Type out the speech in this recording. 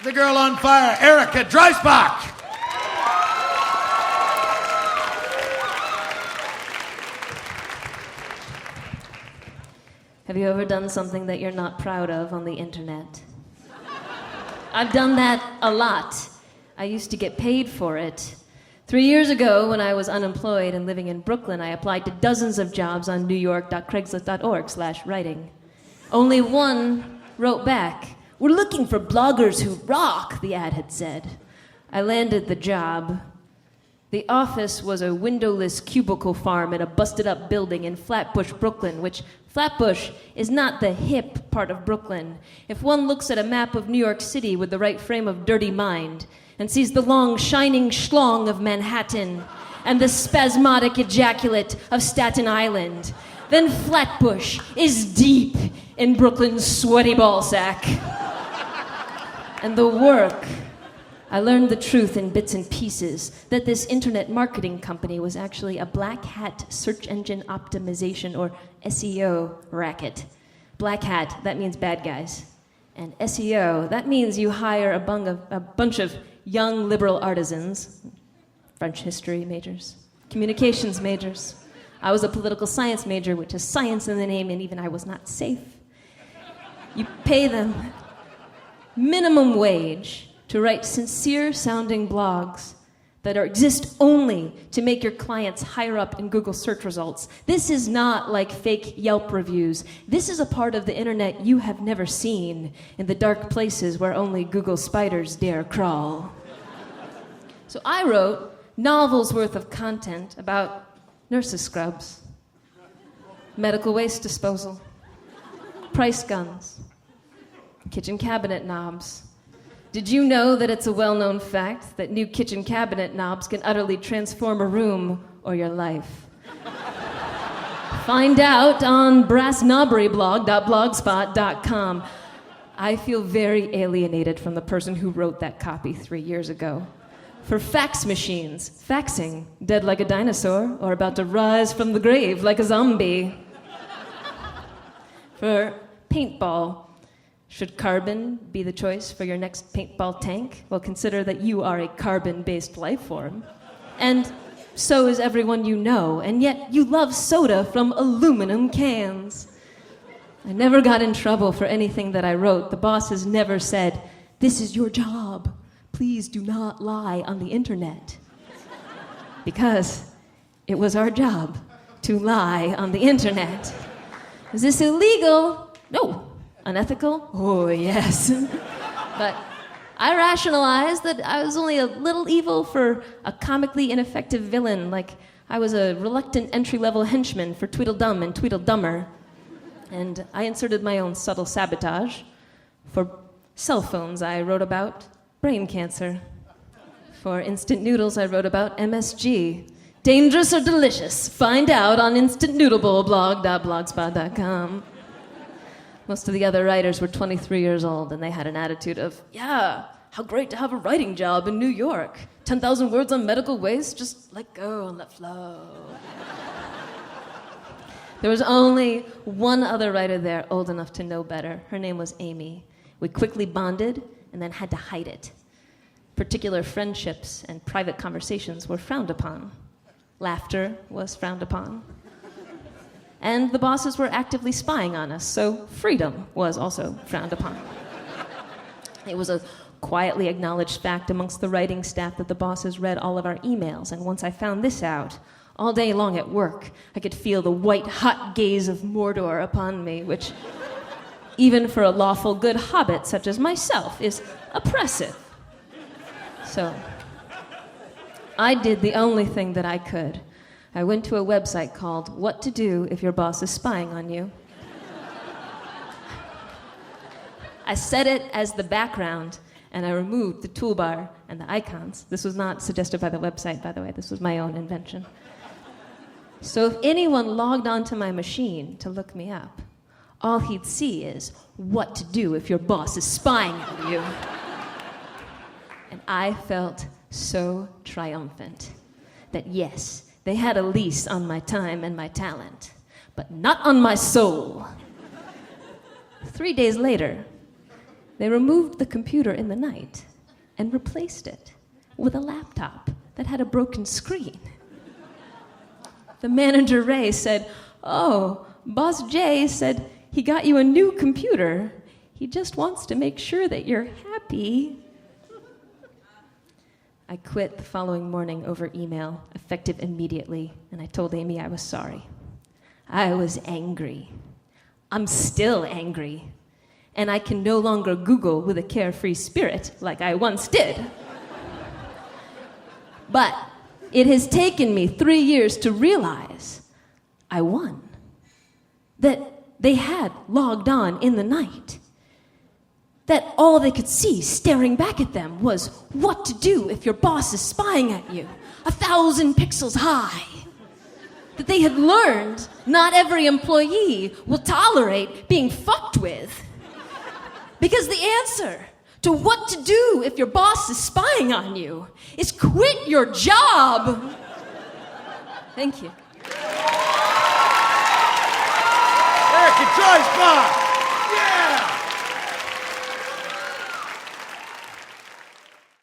The girl on fire, Erica Dreisbach. Have you ever done something that you're not proud of on the internet? I've done that a lot. I used to get paid for it. 3 years ago, when I was unemployed and living in Brooklyn, I applied to dozens of jobs on newyork.craigslist.org/writing. Only one wrote back. "We're looking for bloggers who rock," the ad had said. I landed the job. The office was a windowless cubicle farm in a busted-up building in Flatbush, Brooklyn, which Flatbush is not the hip part of Brooklyn. If one looks at a map of New York City with the right frame of dirty mind and sees the long, shining schlong of Manhattan and the spasmodic ejaculate of Staten Island, then Flatbush is deep in Brooklyn's sweaty ballsack. And the work, I learned the truth in bits and pieces, that this internet marketing company was actually a black hat search engine optimization, or SEO, racket. Black hat, that means bad guys. And SEO, that means you hire a bunch of young liberal artisans, French history majors, communications majors. I was a political science major, which has science in the name, and even I was not safe. You pay them minimum wage to write sincere-sounding blogs that exist only to make your clients higher up in Google search results. This is not like fake Yelp reviews. This is a part of the internet you have never seen, in the dark places where only Google spiders dare crawl. So I wrote novels worth of content about nurses' scrubs, medical waste disposal, price guns, kitchen cabinet knobs. Did you know that it's a well-known fact that new kitchen cabinet knobs can utterly transform a room or your life? Find out on brassknobberyblog.blogspot.com. I feel very alienated from the person who wrote that copy 3 years ago. For fax machines, faxing, dead like a dinosaur or about to rise from the grave like a zombie. For paintball, should carbon be the choice for your next paintball tank? Well, consider that you are a carbon-based life form. And so is everyone you know, and yet you love soda from aluminum cans. I never got in trouble for anything that I wrote. The bosses never said, "This is your job. Please do not lie on the internet." Because it was our job to lie on the internet. Is this illegal? No. Unethical? Oh, yes. But I rationalized that I was only a little evil for a comically ineffective villain, like I was a reluctant entry-level henchman for Tweedledum and Tweedledummer. And I inserted my own subtle sabotage. For cell phones, I wrote about brain cancer. For instant noodles, I wrote about MSG. Dangerous or delicious? Find out on instantnoodleblog.blogspot.com. Most of the other writers were 23 years old, and they had an attitude of, "Yeah, how great to have a writing job in New York. 10,000 words on medical waste, just let go and let flow." There was only one other writer there old enough to know better. Her name was Amy. We quickly bonded and then had to hide it. Particular friendships and private conversations were frowned upon. Laughter was frowned upon. And the bosses were actively spying on us, so freedom was also frowned upon. It was a quietly acknowledged fact amongst the writing staff that the bosses read all of our emails, and once I found this out, all day long at work, I could feel the white-hot gaze of Mordor upon me, which, even for a lawful good hobbit such as myself, is oppressive. So, I did the only thing that I could. I went to a website called What to Do If Your Boss is Spying on You. I set it as the background, and I removed the toolbar and the icons. This was not suggested by the website, by the way. This was my own invention. So if anyone logged onto my machine to look me up, all he'd see is what to do if your boss is spying on you. And I felt so triumphant that yes, they had a lease on my time and my talent, but not on my soul. 3 days later, They removed the computer in the night and replaced it with a laptop that had a broken screen. The manager, Ray, said, "Oh, Boss Jay said he got you a new computer. He just wants to make sure that you're happy." I quit the following morning over email, effective immediately, and I told Amy I was sorry. I was angry. I'm still angry. And I can no longer Google with a carefree spirit like I once did. But it has taken me 3 years to realize I won. That they had logged on in the night. That all they could see staring back at them was what to do if your boss is spying at you, 1,000 pixels high. That they had learned not every employee will tolerate being fucked with. Because the answer to what to do if your boss is spying on you is quit your job. Thank you. Erica Dreisbach!